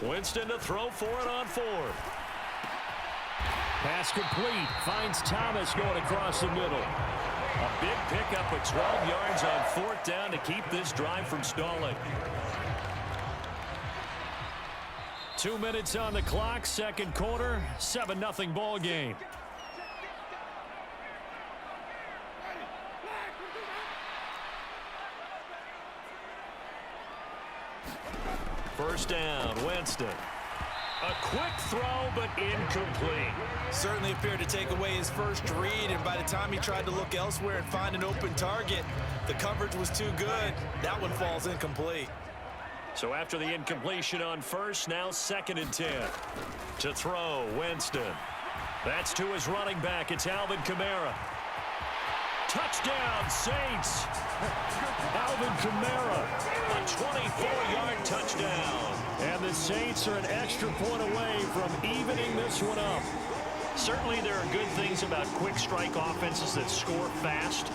Winston to throw for it on fourth. Pass complete. Finds Thomas going across the middle. A big pickup of 12 yards on fourth down to keep this drive from stalling. 2 minutes on the clock, second quarter, 7-0 ball game. First down, Winston. A quick throw, but incomplete. Certainly appeared to take away his first read, and by the time he tried to look elsewhere and find an open target, the coverage was too good. That one falls incomplete. So after the incompletion on first, now 2nd and 10. To throw, Winston. That's to his running back. It's Alvin Kamara. Touchdown, Saints. Alvin Kamara, a 24-yard touchdown. And the Saints are an extra point away from evening this one up. Certainly there are good things about quick strike offenses that score fast,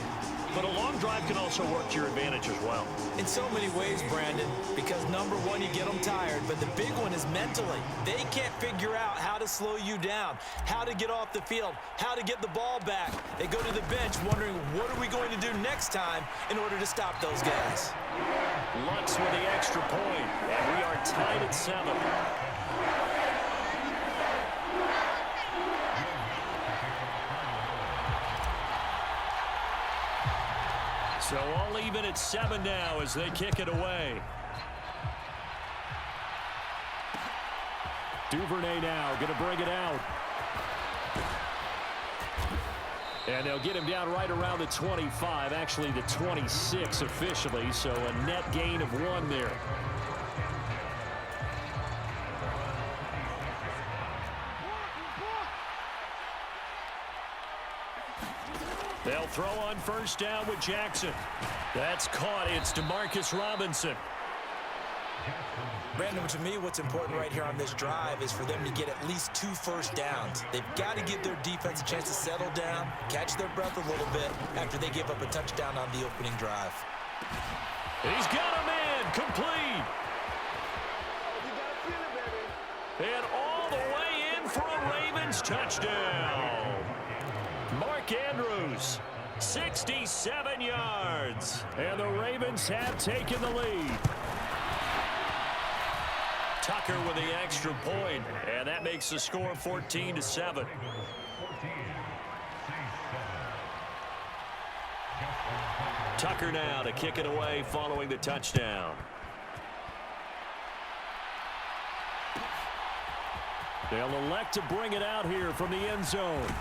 but a long drive can also work to your advantage as well. In so many ways, Brandon, because number one, you get them tired, but the big one is mentally. They can't figure out how to slow you down, how to get off the field, how to get the ball back. They go to the bench wondering, what are we going to do next time in order to stop those guys? Lutz with the extra point, and we are tied at 7. So all even at 7 now as they kick it away. Duvernay now going to bring it out. And they'll get him down right around the 25, actually the 26 officially, so a net gain of 1 there. They'll throw on first down with Jackson. That's caught. It's Demarcus Robinson. Brandon, to me, what's important right here on this drive is for them to get at least 2 first downs. They've got to give their defense a chance to settle down, catch their breath a little bit after they give up a touchdown on the opening drive. He's got a man complete. And all the way in for a Ravens touchdown. Mark Andrews, 67 yards. And the Ravens have taken the lead. Tucker with the extra point, and that makes the score 14-7. Tucker now to kick it away following the touchdown. They'll elect to bring it out here from the end zone.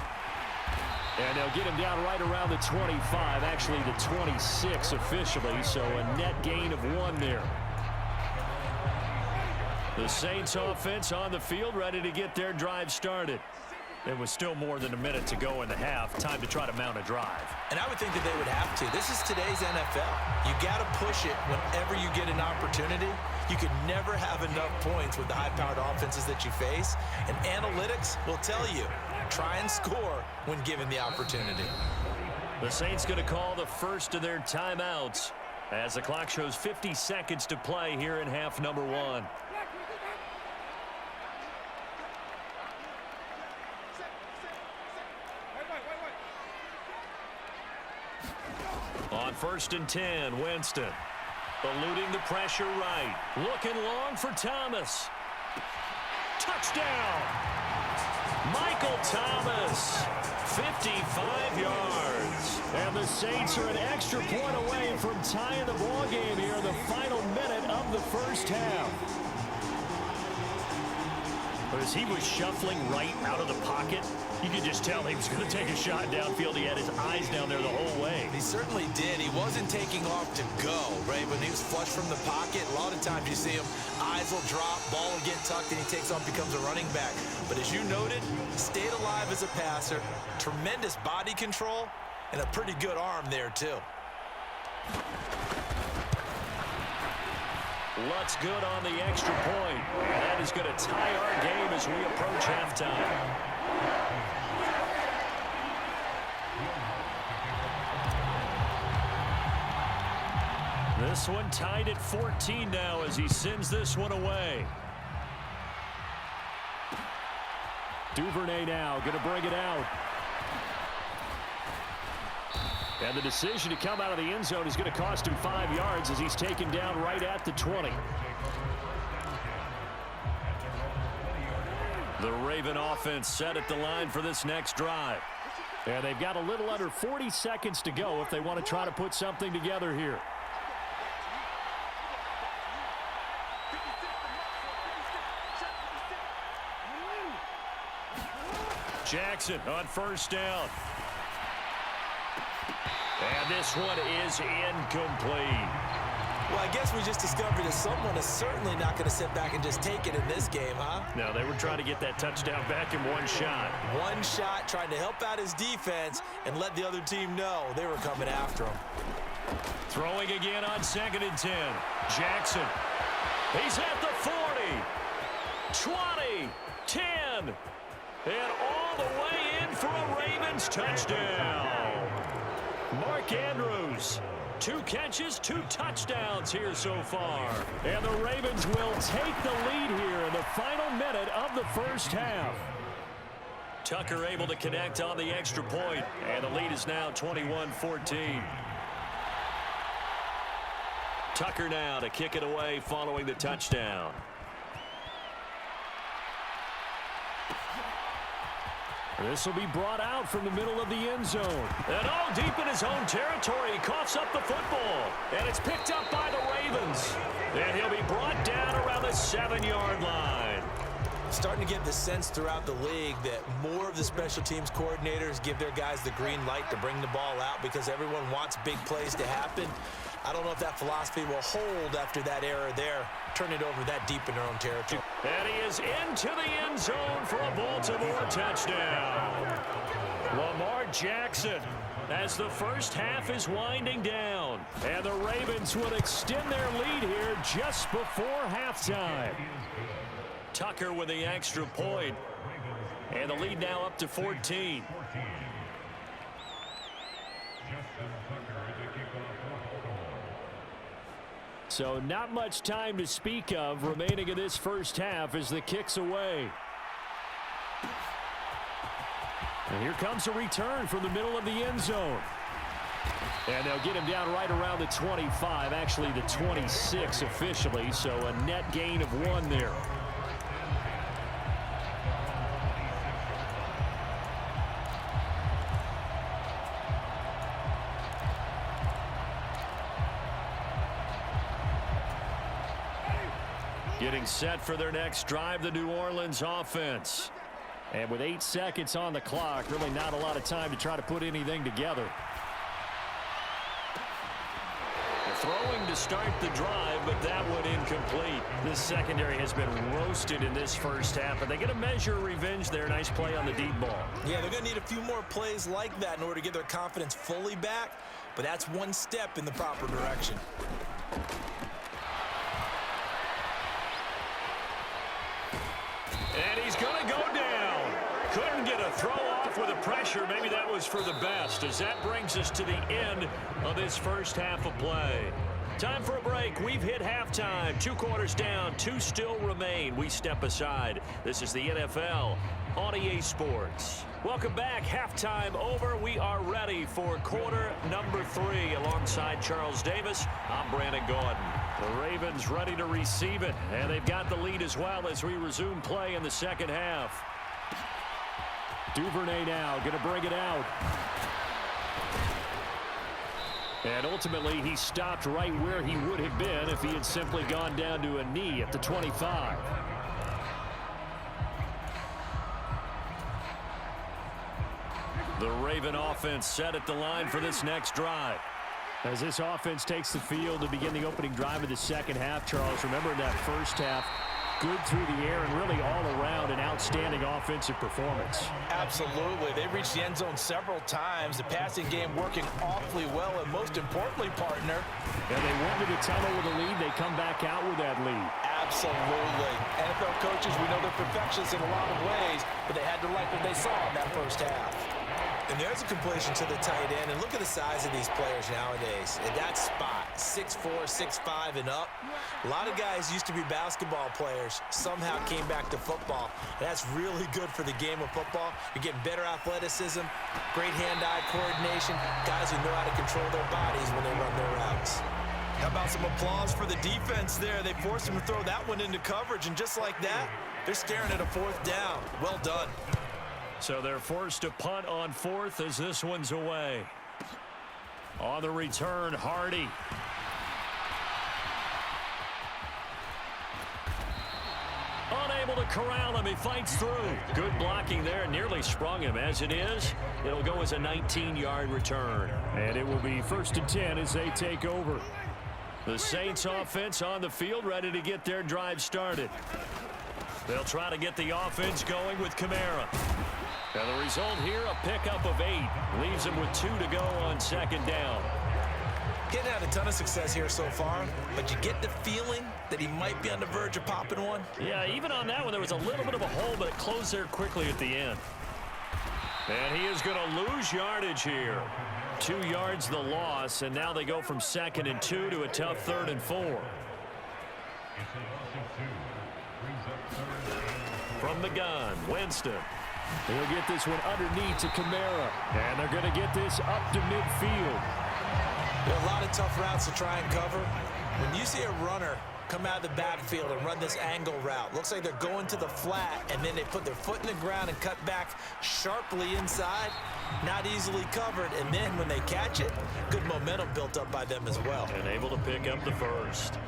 And they'll get him down right around the 25, actually the 26 officially, so a net gain of 1 there. The Saints offense on the field ready to get their drive started. There was still more than a minute to go in the half. Time to try to mount a drive. And I would think that they would have to. This is today's NFL. You got to push it whenever you get an opportunity. You can never have enough points with the high-powered offenses that you face. And analytics will tell you, try and score when given the opportunity. The Saints going to call the first of their timeouts as the clock shows 50 seconds to play here in half number 1. On 1st and 10, Winston. Eluding the pressure right. Looking long for Thomas. Touchdown! Michael Thomas, 55 yards. And the Saints are an extra point away from tying the ball game here in the final minute of the first half. But as he was shuffling right out of the pocket, you could just tell he was going to take a shot downfield. He had his eyes down there the whole way. He certainly did. He wasn't taking off to go, right? When he was flush from the pocket, a lot of times you see him, eyes will drop, ball will get tucked, and he takes off, becomes a running back. But as you noted, stayed alive as a passer, tremendous body control, and a pretty good arm there, too. Lutz good on the extra point. And that is going to tie our game as we approach halftime. This one tied at 14 now as he sends this one away. Duvernay now going to bring it out. And the decision to come out of the end zone is going to cost him 5 yards as he's taken down right at the 20. The Raven offense set at the line for this next drive. And they've got a little under 40 seconds to go if they want to try to put something together here. Jackson on first down. And this one is incomplete. Well, I guess we just discovered that someone is certainly not going to sit back and just take it in this game, huh? No, they were trying to get that touchdown back in one shot. One shot, trying to help out his defense and let the other team know they were coming after him. Throwing again on 2nd and 10. Jackson. He's at the 40. 20. 10. And all the way in for a Ravens touchdown. Mark Andrews. 2 catches, 2 touchdowns here so far. And the Ravens will take the lead here in the final minute of the first half. Tucker able to connect on the extra point, and the lead is now 21-14. Tucker now to kick it away following the touchdown. This will be brought out from the middle of the end zone. And all deep in his own territory, he coughs up the football. And it's picked up by the Ravens. And he'll be brought down around the 7-yard line. Starting to get the sense throughout the league that more of the special teams coordinators give their guys the green light to bring the ball out because everyone wants big plays to happen. I don't know if that philosophy will hold after that error there. Turn it over that deep in their own territory. And he is into the end zone for a Baltimore touchdown. Lamar Jackson as the first half is winding down. And the Ravens will extend their lead here just before halftime. Tucker with the extra point. And the lead now up to 14. So not much time to speak of remaining in this first half as the kick's away. And here comes a return from the middle of the end zone. And they'll get him down right around the 25, actually the 26 officially, so a net gain of 1 there. Getting set for their next drive, the New Orleans offense. And with 8 seconds on the clock, really not a lot of time to try to put anything together. Throwing to start the drive, but that one incomplete. This secondary has been roasted in this first half, and they get a measure of revenge there. Nice play on the deep ball. Yeah, they're going to need a few more plays like that in order to get their confidence fully back, but that's one step in the proper direction. And he's going to go down. Couldn't get a throw off with the pressure. Maybe that was for the best, as that brings us to the end of this first half of play. Time for a break. We've hit halftime. 2 quarters down, 2 still remain. We step aside. This is the NFL on EA Sports. Welcome back. Halftime over. We are ready for quarter number 3 alongside Charles Davis. I'm Brandon Gordon. The Ravens ready to receive it, and they've got the lead as well as we resume play in the second half. Duvernay now going to bring it out. And ultimately, he stopped right where he would have been if he had simply gone down to a knee at the 25. The Raven offense set at the line for this next drive. As this offense takes the field to begin the opening drive of the second half, Charles, remember in that first half, good through the air and really all around an outstanding offensive performance. Absolutely. They reached the end zone several times. The passing game working awfully well, and most importantly, partner. And they went to the tunnel with a lead. They come back out with that lead. Absolutely. NFL coaches, we know they're perfectionists in a lot of ways, but they had to like what they saw in that first half. And there's a completion to the tight end. And look at the size of these players nowadays. At that spot, 6'4", 6'5", and up. A lot of guys used to be basketball players, somehow came back to football. And that's really good for the game of football. You're getting better athleticism, great hand-eye coordination, guys who know how to control their bodies when they run their routes. How about some applause for the defense there? They forced him to throw that one into coverage, and just like that, they're staring at a 4th down. Well done. So they're forced to punt on 4th as this one's away. On the return, Hardy. Unable to corral him. He fights through. Good blocking there. Nearly sprung him. As it is, it'll go as a 19-yard return. And it will be 1st and 10 as they take over. The Saints offense on the field, ready to get their drive started. They'll try to get the offense going with Kamara. And the result here, a pickup of 8. Leaves him with 2 to go on 2nd down. Getting had a ton of success here so far, but you get the feeling that he might be on the verge of popping one. Yeah, even on that one, there was a little bit of a hole, but it closed there quickly at the end. And he is going to lose yardage here. 2 yards the loss, and now they go from 2nd and 2 to a tough 3rd and 4. From the gun, Winston. He'll get this one underneath to Kamara. And they're going to get this up to midfield. There are a lot of tough routes to try and cover. When you see a runner come out of the backfield and run this angle route, looks like they're going to the flat, and then they put their foot in the ground and cut back sharply inside. Not easily covered, and then when they catch it, good momentum built up by them as well. And able to pick up the first.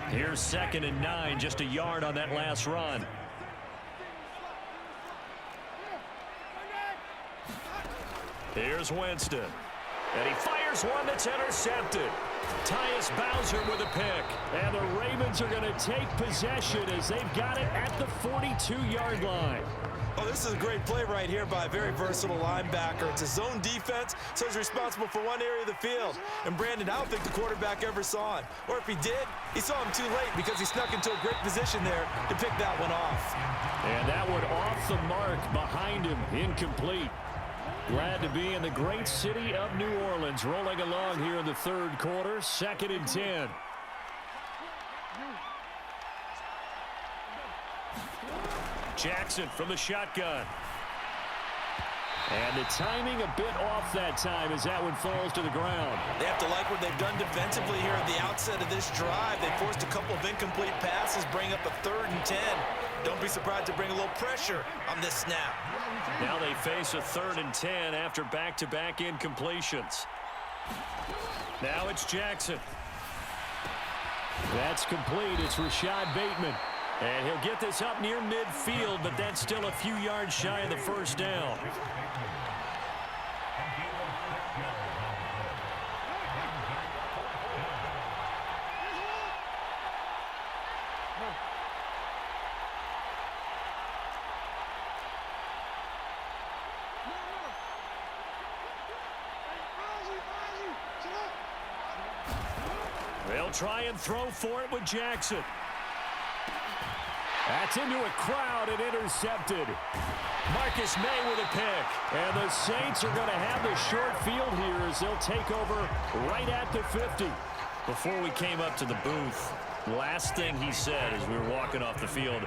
Here's 2nd and 9, just a yard on that last run. Here's Winston. And he fires one that's intercepted. Tyus Bowser with a pick. And the Ravens are going to take possession as they've got it at the 42-yard line. Oh, this is a great play right here by a very versatile linebacker. It's a zone defense, so he's responsible for one area of the field. And Brandon, I don't think the quarterback ever saw him. Or if he did, he saw him too late because he snuck into a great position there to pick that one off. And that one off the mark behind him, incomplete. Glad to be in the great city of New Orleans, rolling along here in the 3rd quarter, 2nd and 10. Jackson from the shotgun. And the timing a bit off that time as that one falls to the ground. They have to like what they've done defensively here at the outset of this drive. They forced a couple of incomplete passes, bring up a 3rd and 10. Don't be surprised to bring a little pressure on this snap. Now they face a 3rd and 10 after back-to-back incompletions. Now it's Jackson. That's complete. It's Rashad Bateman. And he'll get this up near midfield, but that's still a few yards shy of the 1st down. They'll try and throw for it with Jackson. That's into a crowd and intercepted. Marcus May with a pick. And the Saints are going to have the short field here as they'll take over right at the 50. Before we came up to the booth, last thing he said as we were walking off the field,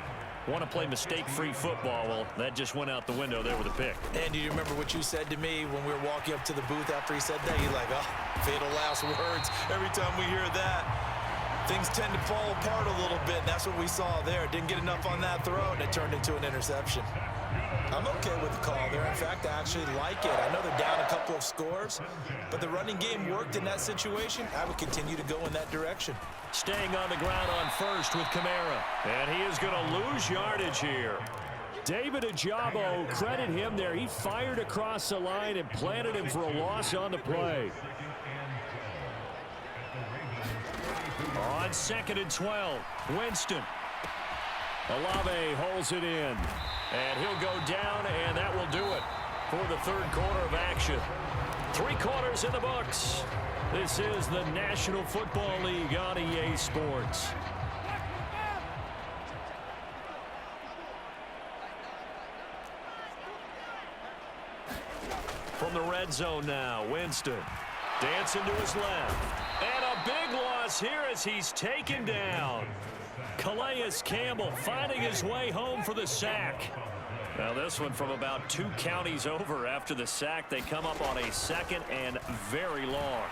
want to play mistake-free football. Well, that just went out the window there with a pick. And do you remember what you said to me when we were walking up to the booth after he said that? You're like, oh, fatal last words. Every time we hear that, things tend to fall apart a little bit, and that's what we saw there. Didn't get enough on that throw, and it turned into an interception. I'm okay with the call there. In fact, I actually like it. I know they're down a couple of scores, but the running game worked in that situation. I would continue to go in that direction. Staying on the ground on 1st with Kamara. And he is going to lose yardage here. David Ajabo, credit him there. He fired across the line and planted him for a loss on the play. On 2nd and 12, Winston. Olave holds it in. And he'll go down, and that will do it for the 3rd quarter of action. 3 quarters in the books. This is the National Football League on EA Sports. From from the red zone now. Winston dancing to his left. And a big loss here as he's taken down. Calais Campbell finding his way home for the sack. Now this one from about 2 counties over after the sack. They come up on a 2nd and very long.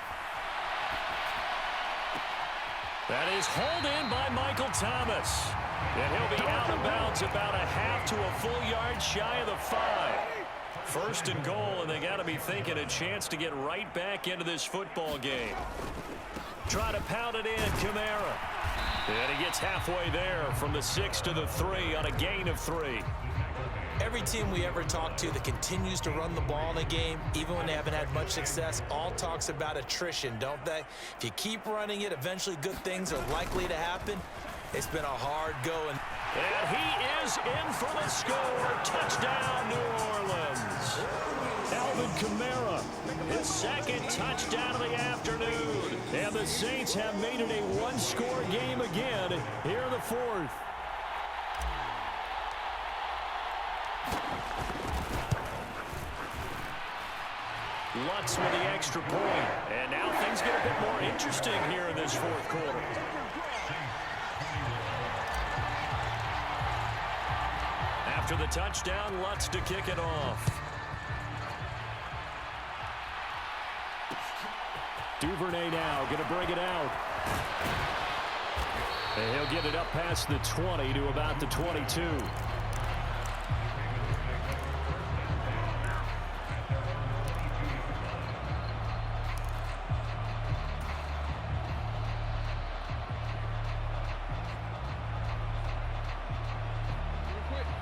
That is hauled in by Michael Thomas. And he'll be out of bounds about a half to a full yard shy of the 5. 1st and goal, and they got to be thinking a chance to get right back into this football game. Try to pound it in, Kamara. And he gets halfway there from the 6 to the 3 on a gain of 3. Every team we ever talk to that continues to run the ball in a game, even when they haven't had much success, all talks about attrition, don't they? If you keep running it, eventually good things are likely to happen. It's been a hard going. And he is in for the score. Touchdown, New Orleans. Alvin Kamara, his 2nd touchdown of the afternoon. And the Saints have made it a 1-score game again here in the 4th. Lutz with the extra point. And now things get a bit more interesting here in this 4th quarter. After the touchdown, Lutz to kick it off. Duvernay now going to bring it out. And he'll get it up past the 20 to about the 22.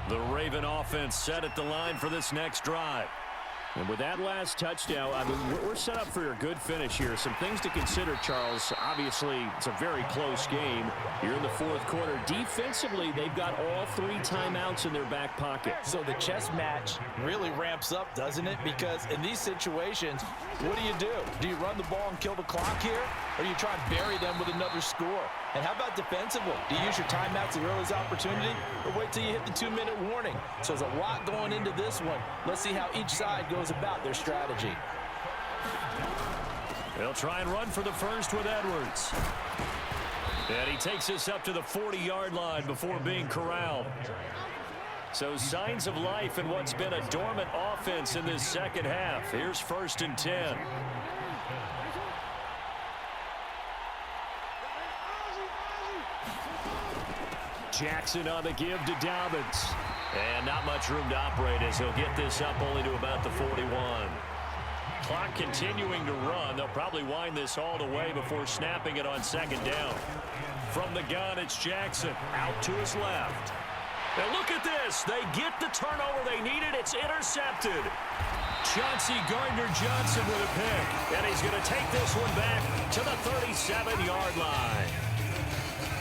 The Raven offense set at the line for this next drive. And with that last touchdown, I mean, we're set up for a good finish here. Some things to consider, Charles. Obviously, it's a very close game. You're in the 4th quarter. Defensively, they've got all 3 timeouts in their back pocket. So the chess match really ramps up, doesn't it? Because in these situations, what do? Do you run the ball and kill the clock here? Or do you try and bury them with another score? And how about defensively? Do you use your timeouts at your earliest opportunity? Or wait till you hit the 2-minute warning? So there's a lot going into this one. Let's see how each side goes about their strategy. They'll try and run for the first with Edwards. And he takes us up to the 40-yard line before being corralled. So signs of life in what's been a dormant offense in this 2nd half. Here's 1st and 10. Jackson on the give to Dobbins. And not much room to operate as he'll get this up only to about the 41. Clock continuing to run. They'll probably wind this all the way before snapping it on 2nd down. From the gun, it's Jackson out to his left. And look at this. They get the turnover they needed. It's intercepted. Chauncey Gardner-Johnson with a pick. And he's going to take this one back to the 37-yard line.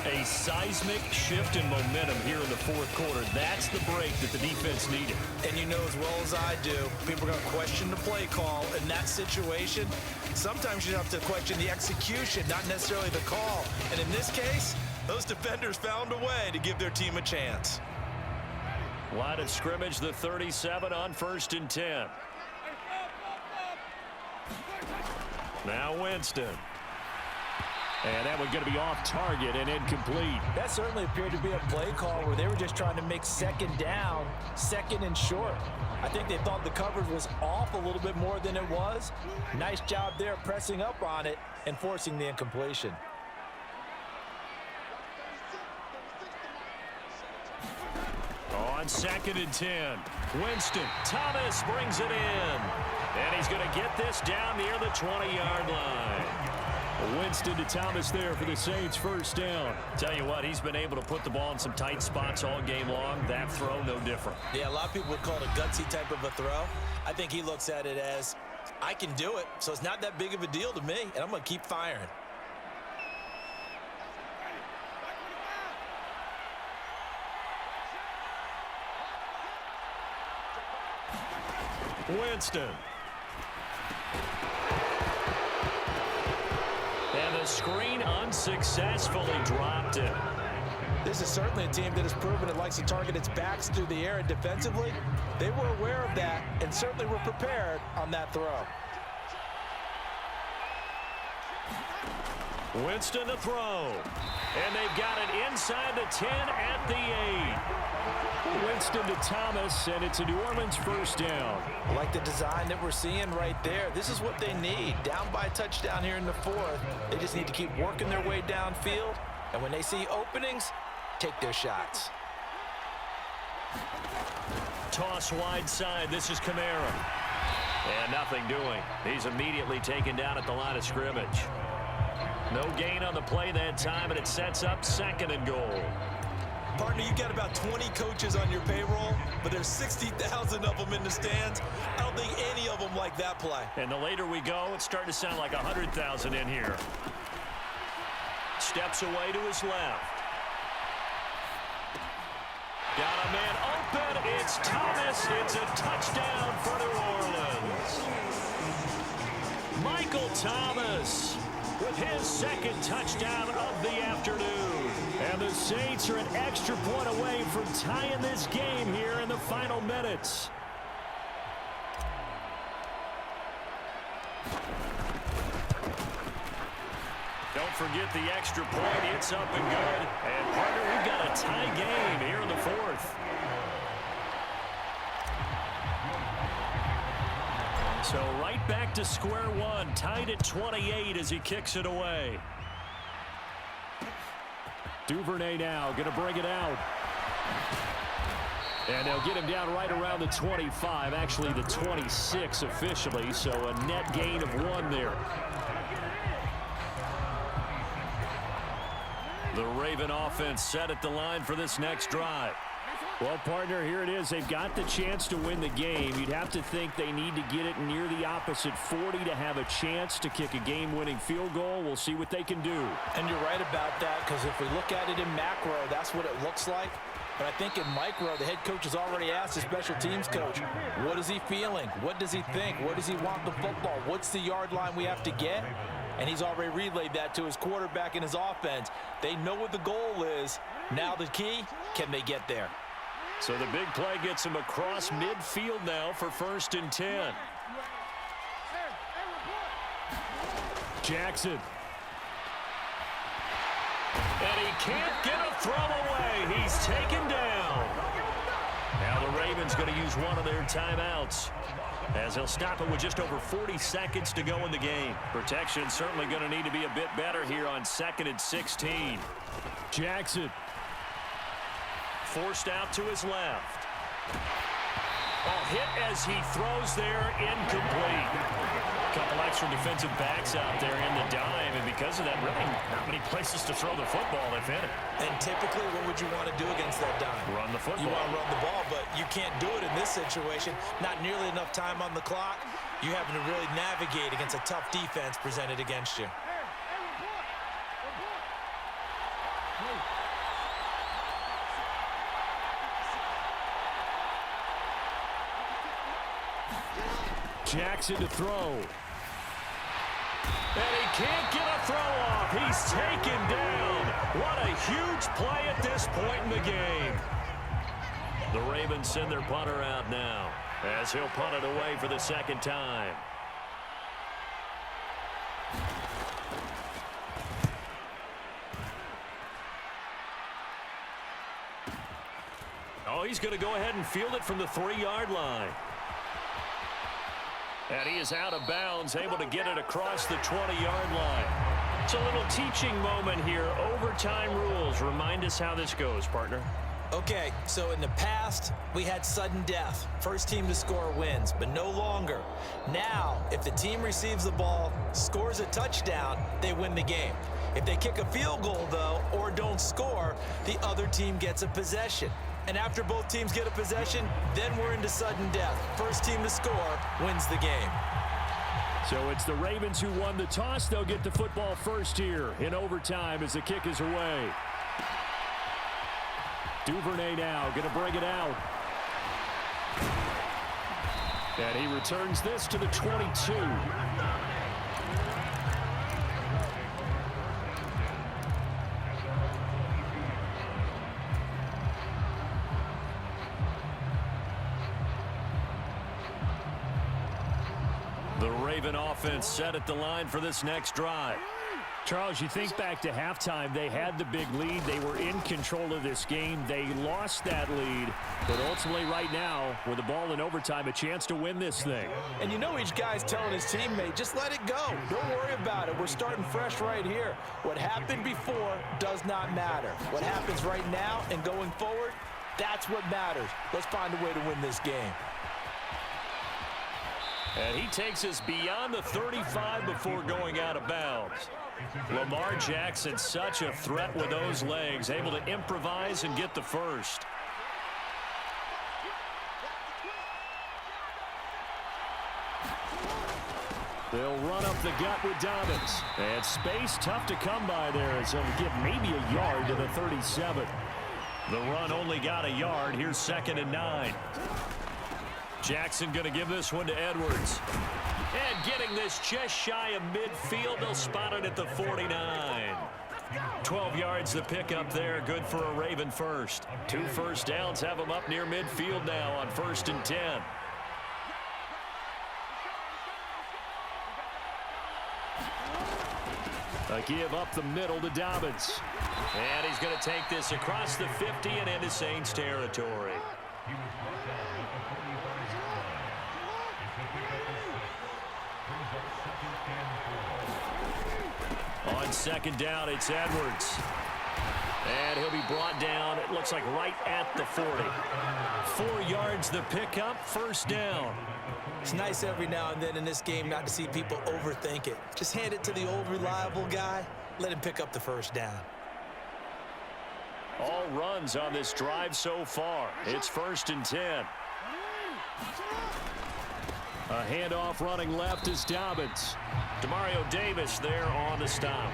A seismic shift in momentum here in the 4th quarter. That's the break that the defense needed. And you know as well as I do, people are going to question the play call in that situation. Sometimes you have to question the execution, not necessarily the call. And in this case, those defenders found a way to give their team a chance. Line of scrimmage, the 37 on 1st and 10. Now Winston. And that was going to be off target and incomplete. That certainly appeared to be a play call where they were just trying to make 2nd down, 2nd and short. I think they thought the coverage was off a little bit more than it was. Nice job there pressing up on it and forcing the incompletion. On 2nd and 10, Winston. Thomas brings it in. And he's going to get this down near the 20-yard line. Winston to Thomas there for the Saints' 1st down. Tell you what, he's been able to put the ball in some tight spots all game long. That throw, no different. Yeah, a lot of people would call it a gutsy type of a throw. I think he looks at it as, I can do it, so it's not that big of a deal to me, and I'm going to keep firing. Winston. And the screen unsuccessfully dropped it. This is certainly a team that has proven it likes to target its backs through the air, and defensively, they were aware of that and certainly were prepared on that throw. Winston to throw. And they've got it inside the 10 at the 8. Winston to Thomas, and it's a New Orleans first down. I like the design that we're seeing right there. This is what they need. Down by a touchdown here in the 4th. They just need to keep working their way downfield. And when they see openings, take their shots. Toss wide side. This is Kamara. And nothing doing. He's immediately taken down at the line of scrimmage. No gain on the play that time, and it sets up 2nd and goal. Partner, you got about 20 coaches on your payroll, but there's 60,000 of them in the stands. I don't think any of them like that play. And the later we go, it's starting to sound like 100,000 in here. Steps away to his left. Got a man open. It's Thomas. It's a touchdown for New Orleans. Michael Thomas with his 2nd touchdown of the afternoon. And the Saints are an extra point away from tying this game here in the final minutes. Don't forget the extra point. It's up and good. And, partner, we've got a tie game here in the 4th. So right back to square one, tied at 28 as he kicks it away. Duvernay now going to bring it out. And they'll get him down right around the 25, actually the 26 officially, so a net gain of 1 there. The Raven offense set at the line for this next drive. Well, partner, here it is. They've got the chance to win the game. You'd have to think they need to get it near the opposite 40 to have a chance to kick a game-winning field goal. We'll see what they can do. And you're right about that, because if we look at it in macro, that's what it looks like. But I think in micro, the head coach has already asked the special teams coach, what is he feeling? What does he think? Where does he want the football? What's the yard line we have to get? And he's already relayed that to his quarterback and his offense. They know what the goal is. Now the key, can they get there? So the big play gets him across midfield now for 1st and 10. Jackson. And he can't get a throw away. He's taken down. Now the Ravens going to use one of their timeouts, as he'll stop it with just over 40 seconds to go in the game. Protection certainly going to need to be a bit better here on 2nd and 16. Jackson. Forced out to his left. Hit as he throws there, incomplete. A couple extra defensive backs out there in the dime, and because of that, really not many places to throw the football, if any. And typically, what would you want to do against that dime? Run the football. You want to run the ball, but you can't do it in this situation. Not nearly enough time on the clock. You having to really navigate against a tough defense presented against you. Jackson to throw. And he can't get a throw off. He's taken down. What a huge play at this point in the game. The Ravens send their punter out now, as he'll punt it away for the 2nd time. Oh, he's going to go ahead and field it from the 3-yard line. And he is out of bounds, able to get it across the 20-yard line. It's a little teaching moment here. Overtime rules. Remind us how this goes, partner. Okay, so in the past, we had sudden death. First team to score wins, but no longer. Now, if the team receives the ball, scores a touchdown, they win the game. If they kick a field goal, though, or don't score, the other team gets a possession. And after both teams get a possession, then we're into sudden death. First team to score wins the game. So it's the Ravens who won the toss. They'll get the football first here in overtime as the kick is away. Duvernay now going to bring it out. And he returns this to the 22. offense set at the line for this next drive. Charles, you think back to halftime, they had the big lead. They were in control of this game. They lost that lead. But ultimately right now, with the ball in overtime, a chance to win this thing. And you know each guy's telling his teammate, just let it go. Don't worry about it. We're starting fresh right here. What happened before does not matter. What happens right now and going forward, that's what matters. Let's find a way to win this game. And he takes us beyond the 35 before going out of bounds. Lamar Jackson, such a threat with those legs, able to improvise and get the first. They'll run up the gut with Dobbins. And space tough to come by there as he'll give maybe a yard to the 37. The run only got a yard. Here's 2nd and 9. Jackson going to give this one to Edwards. And getting this just shy of midfield, they'll spot it at the 49. 12 yards the pickup there, good for a Raven first. 2 first downs have them up near midfield now on 1st and 10. A give up the middle to Dobbins. And he's going to take this across the 50 and into Saints territory. On 2nd down, it's Edwards. And he'll be brought down, it looks like right at the 40. 4 yards the pickup, 1st down. It's nice every now and then in this game not to see people overthink it. Just hand it to the old reliable guy, let him pick up the 1st down. All runs on this drive so far. It's 1st and 10. A handoff running left is Dobbins. Demario Davis there on the stop.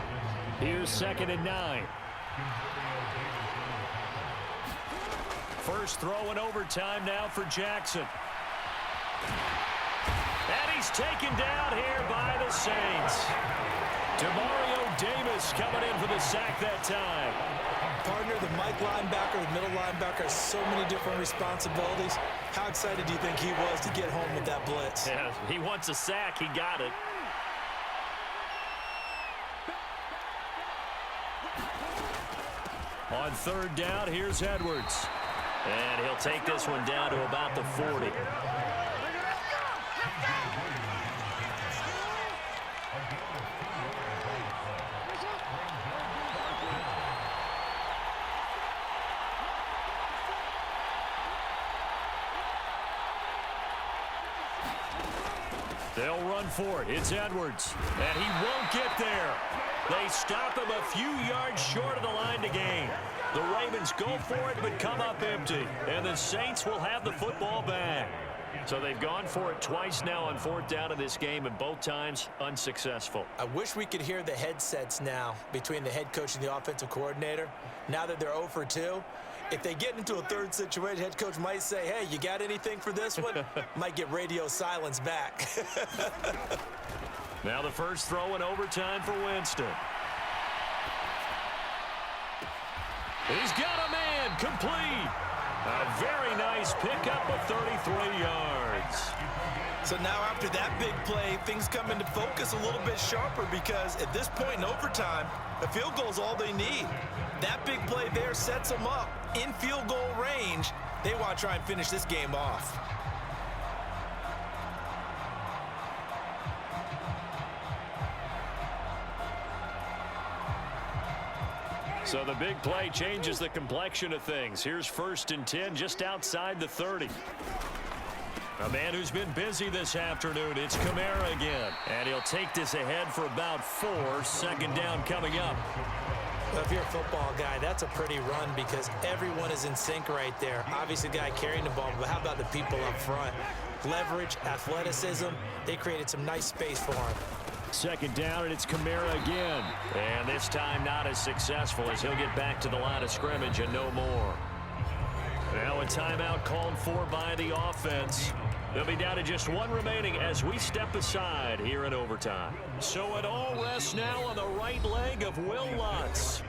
Here's 2nd and 9. First throw in overtime now for Jackson. And he's taken down here by the Saints. Demario Davis coming in for the sack that time. Partner, the Mike linebacker, the middle linebacker, has so many different responsibilities. How excited do you think he was to get home with that blitz? Yeah, he wants a sack. He got it. On 3rd down, here's Edwards. And he'll take this one down to about the 40. They'll run for it. It's Edwards. And he won't get there. They stop him a few yards short of the line to gain. The Ravens go for it but come up empty. And the Saints will have the football back. So they've gone for it twice now on 4th down in this game, and both times unsuccessful. I wish we could hear the headsets now between the head coach and the offensive coordinator. Now that they're 0 for 2, if they get into a 3rd situation, head coach might say, hey, you got anything for this one? Might get radio silence back. Now the first throw in overtime for Winston. He's got a man, complete. A very nice pickup of 33 yards. So now after that big play, things come into focus a little bit sharper because at this point in overtime, the field goal is all they need. That big play there sets them up in field goal range. They want to try and finish this game off. So the big play changes the complexion of things. Here's 1st and 10 just outside the 30. A man who's been busy this afternoon, it's Kamara again. And he'll take this ahead for about 4. 2nd down coming up. Well, if you're a football guy, that's a pretty run because everyone is in sync right there. Obviously, the guy carrying the ball, but how about the people up front? Leverage, athleticism, they created some nice space for him. 2nd down, and it's Kamara again. And this time not as successful as he'll get back to the line of scrimmage and no more. Now a timeout called for by the offense. They'll be down to just 1 remaining as we step aside here in overtime. So it all rests now on the right leg of Will Lutz.